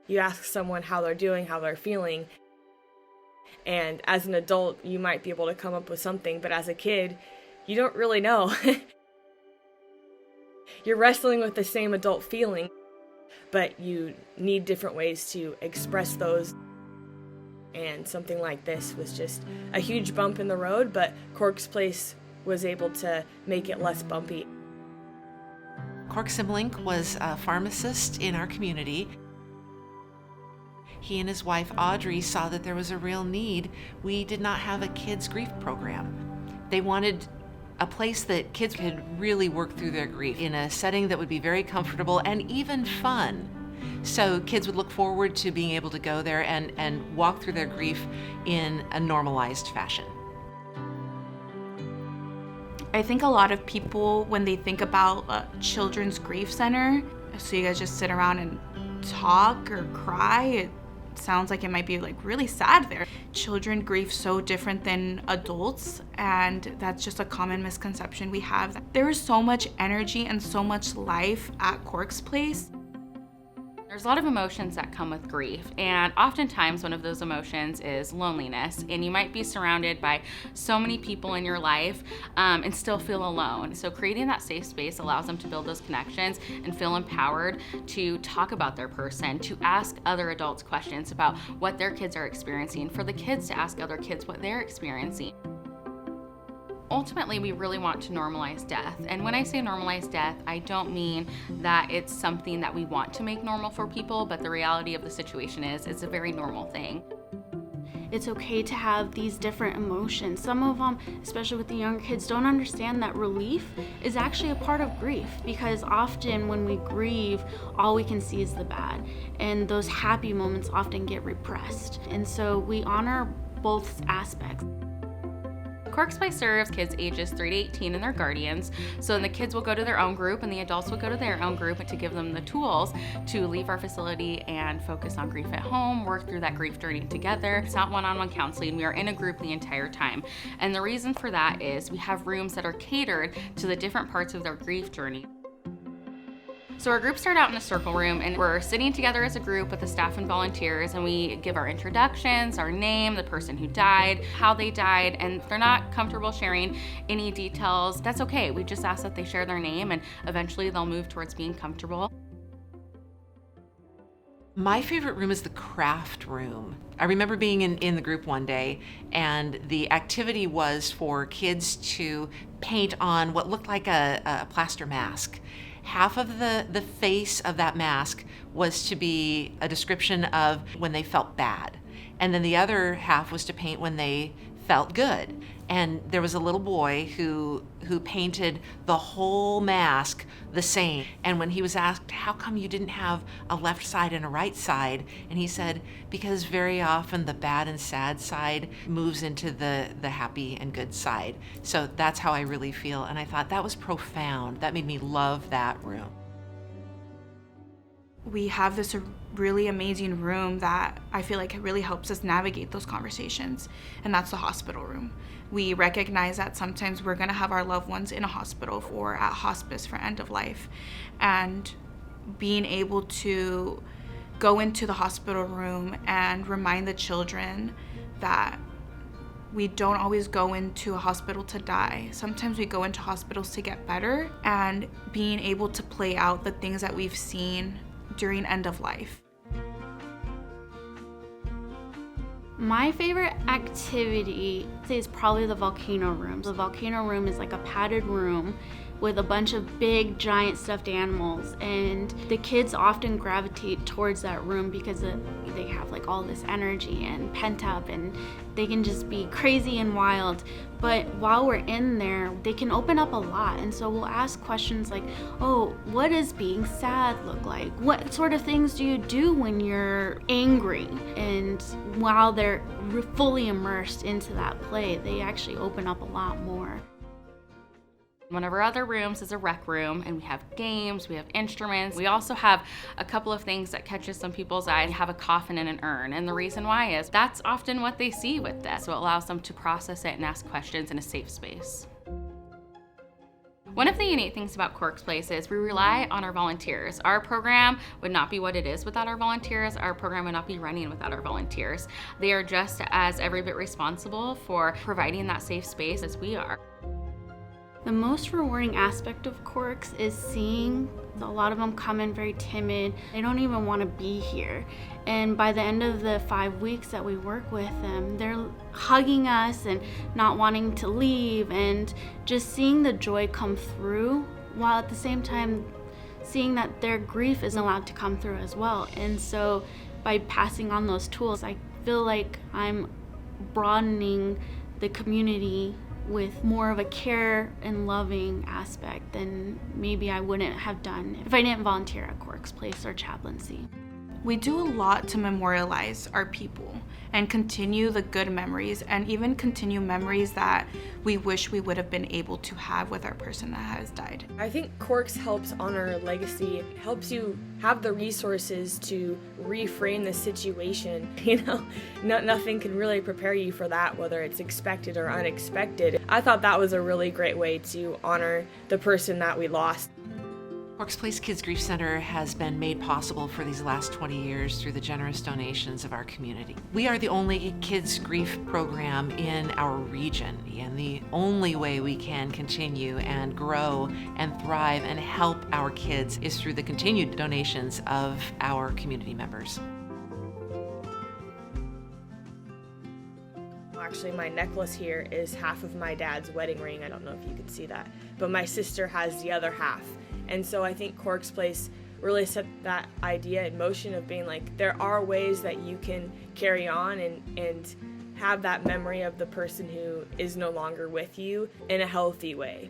You ask someone how they're doing, how they're feeling, and as an adult, you might be able to come up with something, but as a kid, you don't really know. You're wrestling with the same adult feeling, but you need different ways to express those. And something like this was just a huge bump in the road, but Cork's Place was able to make it less bumpy. Cork Simlink was a pharmacist in our community. He and his wife Audrey saw that there was a real need. We did not have a kids' grief program. They wanted a place that kids could really work through their grief in a setting that would be very comfortable and even fun. So kids would look forward to being able to go there and walk through their grief in a normalized fashion. I think a lot of people, when they think about a children's grief center, so you guys just sit around and talk or cry, it sounds like it might be like really sad there. Children grieve so different than adults, and that's just a common misconception we have. There is so much energy and so much life at Cork's Place. There's a lot of emotions that come with grief, and oftentimes one of those emotions is loneliness, and you might be surrounded by so many people in your life and still feel alone. So creating that safe space allows them to build those connections and feel empowered to talk about their person, to ask other adults questions about what their kids are experiencing, for the kids to ask other kids what they're experiencing. Ultimately, we really want to normalize death. And when I say normalize death, I don't mean that it's something that we want to make normal for people, but the reality of the situation is it's a very normal thing. It's okay to have these different emotions. Some of them, especially with the younger kids, don't understand that relief is actually a part of grief, because often when we grieve, all we can see is the bad, and those happy moments often get repressed. And so we honor both aspects. Cork's Place serves kids ages 3 to 18 and their guardians, so then the kids will go to their own group and the adults will go to their own group to give them the tools to leave our facility and focus on grief at home, work through that grief journey together. It's not one-on-one counseling, we are in a group the entire time. And the reason for that is we have rooms that are catered to the different parts of their grief journey. So our groups start out in a circle room, and we're sitting together as a group with the staff and volunteers, and we give our introductions, our name, the person who died, how they died, and if they're not comfortable sharing any details, that's okay. We just ask that they share their name, and eventually they'll move towards being comfortable. My favorite room is the craft room. I remember being in the group one day, and the activity was for kids to paint on what looked like a plaster mask. Half of the face of that mask was to be a description of when they felt bad. And then the other half was to paint when they felt good. And there was a little boy who painted the whole mask the same. And when he was asked, how come you didn't have a left side and a right side? And he said, because very often the bad and sad side moves into the happy and good side. So that's how I really feel. And I thought that was profound. That made me love that room. We have this really amazing room that I feel like it really helps us navigate those conversations, and that's the hospital room. We recognize that sometimes we're gonna have our loved ones in a hospital or at hospice for end of life, and being able to go into the hospital room and remind the children that we don't always go into a hospital to die. Sometimes we go into hospitals to get better, and being able to play out the things that we've seen during end of life. My favorite activity is probably the volcano room. The volcano room is like a padded room with a bunch of big giant stuffed animals, and the kids often gravitate towards that room because they have like all this energy and pent up, and they can just be crazy and wild. But while we're in there, they can open up a lot, and so we'll ask questions like, oh, what does being sad look like? What sort of things do you do when you're angry? And while they're fully immersed into that play, they actually open up a lot more. One of our other rooms is a rec room, and we have games, we have instruments. We also have a couple of things that catches some people's eye. We have a coffin and an urn, and the reason why is that's often what they see with this, so it allows them to process it and ask questions in a safe space. One of the unique things about Cork's Place is we rely on our volunteers. Our program would not be what it is without our volunteers. Our program would not be running without our volunteers. They are just as every bit responsible for providing that safe space as we are. The most rewarding aspect of Corks is seeing a lot of them come in very timid. They don't even want to be here. And by the end of the 5 weeks that we work with them, they're hugging us and not wanting to leave, and just seeing the joy come through, while at the same time seeing that their grief isn't allowed to come through as well. And so by passing on those tools, I feel like I'm broadening the community with more of a care and loving aspect than maybe I wouldn't have done if I didn't volunteer at Cork's Place or Chaplaincy. We do a lot to memorialize our people and continue the good memories, and even continue memories that we wish we would have been able to have with our person that has died. I think Corks helps honor legacy. It helps you have the resources to reframe the situation. Nothing can really prepare you for that, whether it's expected or unexpected. I thought that was a really great way to honor the person that we lost. Cork's Place Kids Grief Center has been made possible for these last 20 years through the generous donations of our community. We are the only kids grief program in our region, and the only way we can continue and grow and thrive and help our kids is through the continued donations of our community members. Actually, my necklace here is half of my dad's wedding ring. I don't know if you can see that, but my sister has the other half. And so I think Cork's Place really set that idea in motion of being like, there are ways that you can carry on and have that memory of the person who is no longer with you in a healthy way.